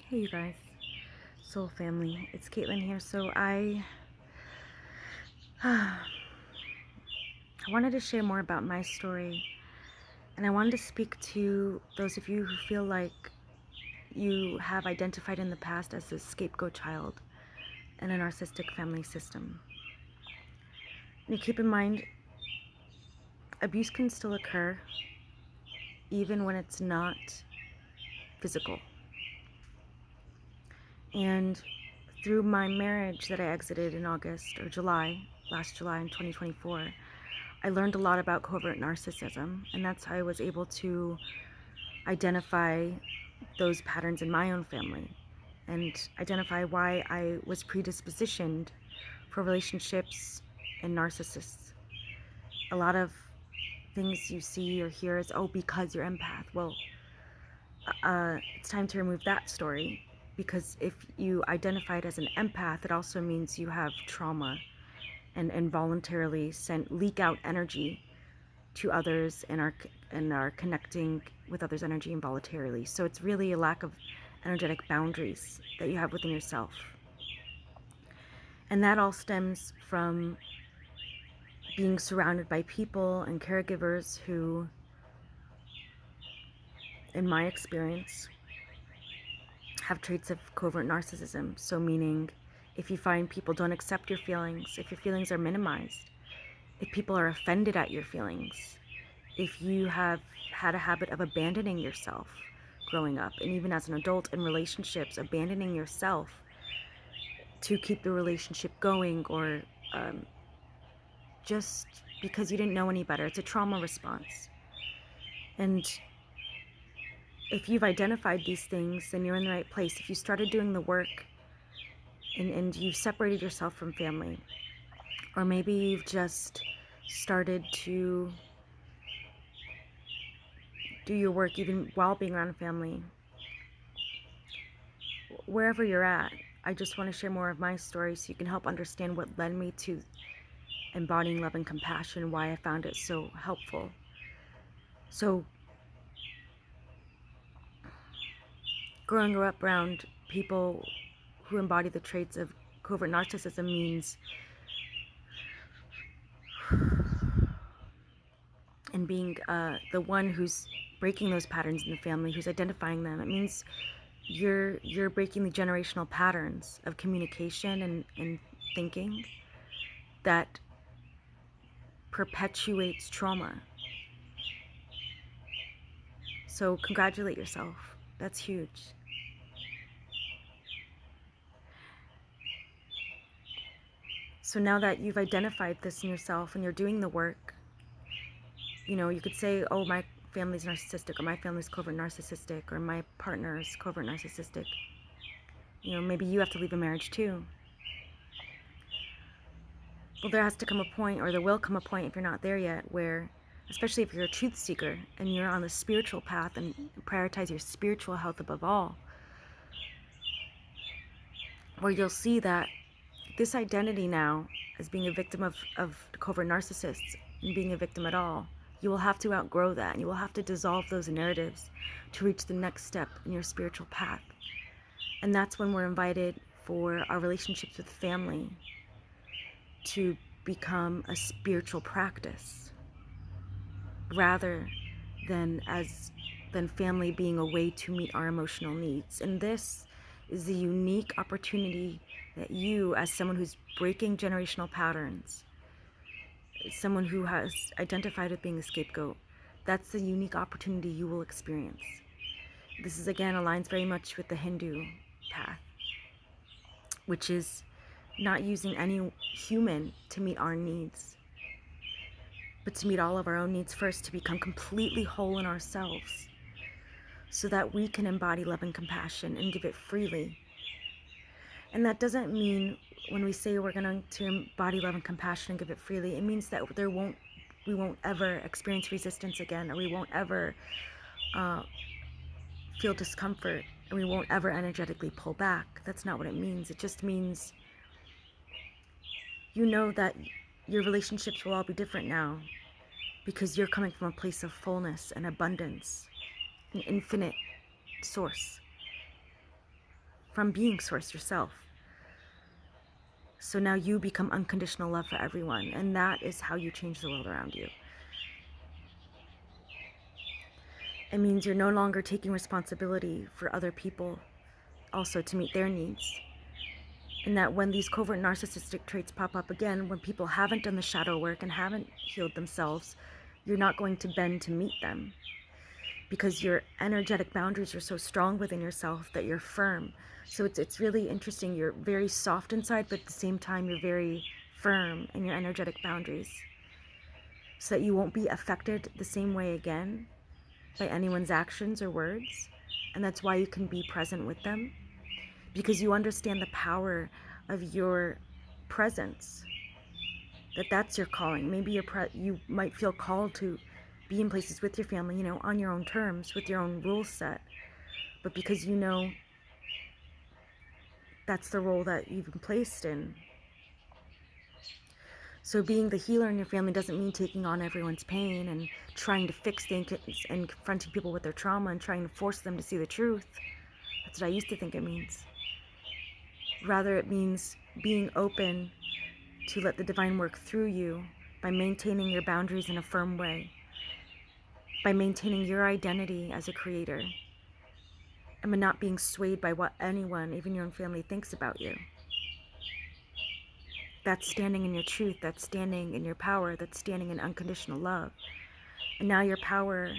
Hey you guys, soul family, it's Caitlin here. So I wanted to share more about my story, and I wanted to speak to those of you who feel like you have identified in the past as a scapegoat child in a narcissistic family system. Now keep in mind, abuse can still occur even when it's not physical. And through my marriage that I exited in August or last July in 2024, I learned a lot about covert narcissism, and that's how I was able to identify those patterns in my own family and identify why I was predispositioned for relationships and narcissists. A lot of things you see or hear is, oh, because you're empath. Well, it's time to remove that story, because if you identified as an empath, it also means you have trauma and involuntarily leak out energy to others and are connecting with others' energy involuntarily. So it's really a lack of energetic boundaries that you have within yourself. And that all stems from being surrounded by people and caregivers who, in my experience, have traits of covert narcissism. So meaning, if you find people don't accept your feelings, if your feelings are minimized, if people are offended at your feelings, if you have had a habit of abandoning yourself growing up, and even as an adult in relationships, abandoning yourself to keep the relationship going, or just because you didn't know any better. It's a trauma response. And if you've identified these things, then you're in the right place. If you started doing the work and you've separated yourself from family, or maybe you've just started to do your work even while being around family, wherever you're at, I just want to share more of my story so you can help understand what led me to embodying love and compassion, why I found it so helpful. So, growing up around people who embody the traits of covert narcissism means, and being the one who's breaking those patterns in the family, who's identifying them, it means you're breaking the generational patterns of communication and thinking that perpetuates trauma. So congratulate yourself. That's huge. So now that you've identified this in yourself and you're doing the work, you could say, oh, my family's narcissistic, or my family's covert narcissistic, or my partner's covert narcissistic. Maybe you have to leave a marriage too. Well, there has to come a point, or there will come a point if you're not there yet, where, especially if you're a truth seeker and you're on the spiritual path and prioritize your spiritual health above all, where you'll see that this identity now as being a victim of covert narcissists and being a victim at all, you will have to outgrow that, and you will have to dissolve those narratives to reach the next step in your spiritual path. And that's when we're invited for our relationships with family to become a spiritual practice, rather than family being a way to meet our emotional needs. And this is the unique opportunity that you, as someone who's breaking generational patterns, someone who has identified with being a scapegoat, that's the unique opportunity you will experience. This is, again, aligns very much with the Hindu path, which is not using any human to meet our needs, but to meet all of our own needs first, to become completely whole in ourselves, so that we can embody love and compassion and give it freely. And that doesn't mean, when we say we're going to embody love and compassion and give it freely, it means that we won't ever experience resistance again, or we won't ever feel discomfort, and we won't ever energetically pull back. That's not what it means. It just means that your relationships will all be different now, because you're coming from a place of fullness and abundance, an infinite source. from being source yourself. So now you become unconditional love for everyone, and that is how you change the world around you. It means you're no longer taking responsibility for other people also to meet their needs. And that when these covert narcissistic traits pop up again, when people haven't done the shadow work and haven't healed themselves, you're not going to bend to meet them, because your energetic boundaries are so strong within yourself that you're firm. So it's really interesting. You're very soft inside, but at the same time, you're very firm in your energetic boundaries, so that you won't be affected the same way again by anyone's actions or words. And that's why you can be present with them, because you understand the power of your presence, that's your calling. Maybe you might feel called to be in places with your family, on your own terms, with your own rules set, but because that's the role that you've been placed in. So being the healer in your family doesn't mean taking on everyone's pain and trying to fix things and confronting people with their trauma and trying to force them to see the truth. That's what I used to think it means. Rather, it means being open to let the divine work through you by maintaining your boundaries in a firm way, by maintaining your identity as a creator, and by not being swayed by what anyone, even your own family, thinks about you. That's standing in your truth, that's standing in your power, that's standing in unconditional love. And now your power,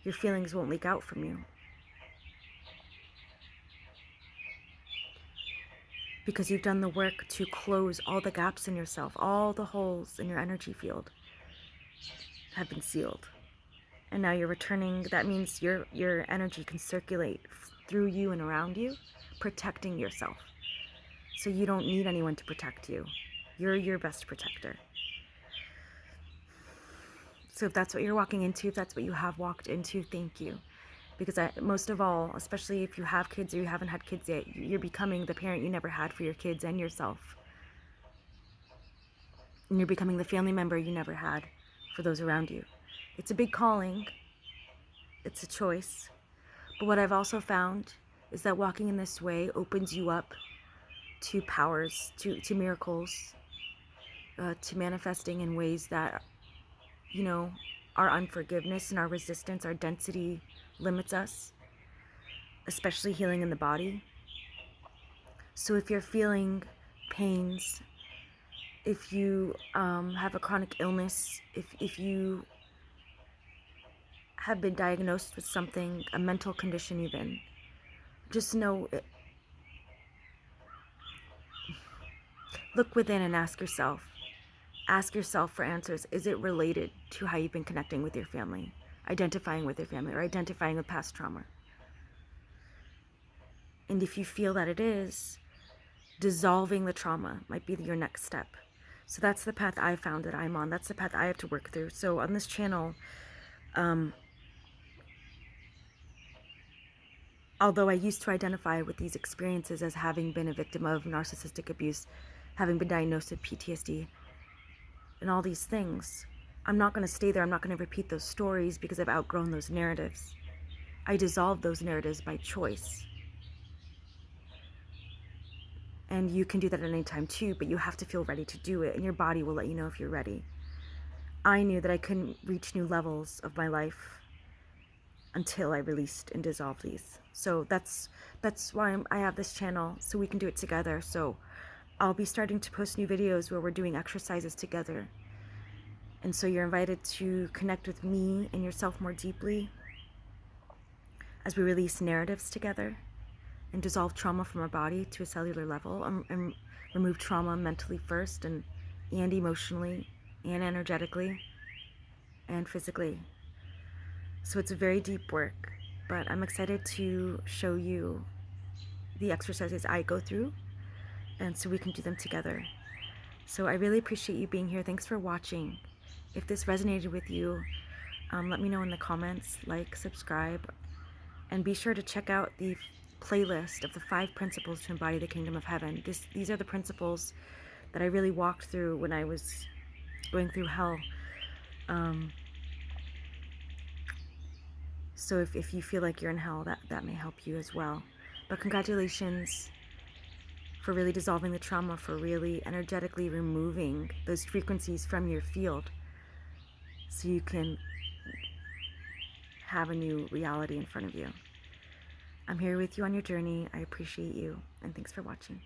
your feelings won't leak out from you, because you've done the work to close all the gaps in yourself. All the holes in your energy field have been sealed. And now you're returning. That means your energy can circulate through you and around you, protecting yourself. So you don't need anyone to protect you. You're your best protector. So if that's what you're walking into, if that's what you have walked into, thank you. Because most of all, especially if you have kids or you haven't had kids yet, you're becoming the parent you never had for your kids and yourself. And you're becoming the family member you never had for those around you. It's a big calling. It's a choice. But what I've also found is that walking in this way opens you up to powers, to miracles, to manifesting in ways that, our unforgiveness and our resistance, our density limits us, especially healing in the body. So if you're feeling pains, if you have a chronic illness, if you have been diagnosed with something, a mental condition even, just know, look within and ask yourself for answers. Is it related to how you've been connecting with your family, identifying with your family, or identifying with past trauma? And if you feel that it is, dissolving the trauma might be your next step. So that's the path I found that I'm on. That's the path I have to work through. So on this channel, although I used to identify with these experiences as having been a victim of narcissistic abuse, having been diagnosed with PTSD, and all these things, I'm not going to stay there. I'm not going to repeat those stories because I've outgrown those narratives. I dissolve those narratives by choice. And you can do that at any time too, but you have to feel ready to do it, and your body will let you know if you're ready. I knew that I couldn't reach new levels of my life until I released and dissolved these. So that's why I have this channel, so we can do it together. So I'll be starting to post new videos where we're doing exercises together. And so you're invited to connect with me and yourself more deeply as we release narratives together and dissolve trauma from our body to a cellular level, and remove trauma mentally first, and emotionally, and energetically, and physically. So it's a very deep work, but I'm excited to show you the exercises I go through, and so we can do them together. So I really appreciate you being here. Thanks for watching. If this resonated with you, let me know in the comments, like, subscribe, and be sure to check out the playlist of the 5 principles to embody the kingdom of heaven. These are the principles that I really walked through when I was going through hell. So if you feel like you're in hell, that may help you as well. But congratulations. for really dissolving the trauma, for really energetically removing those frequencies from your field so you can have a new reality in front of you. I'm here with you on your journey. I appreciate you, and thanks for watching.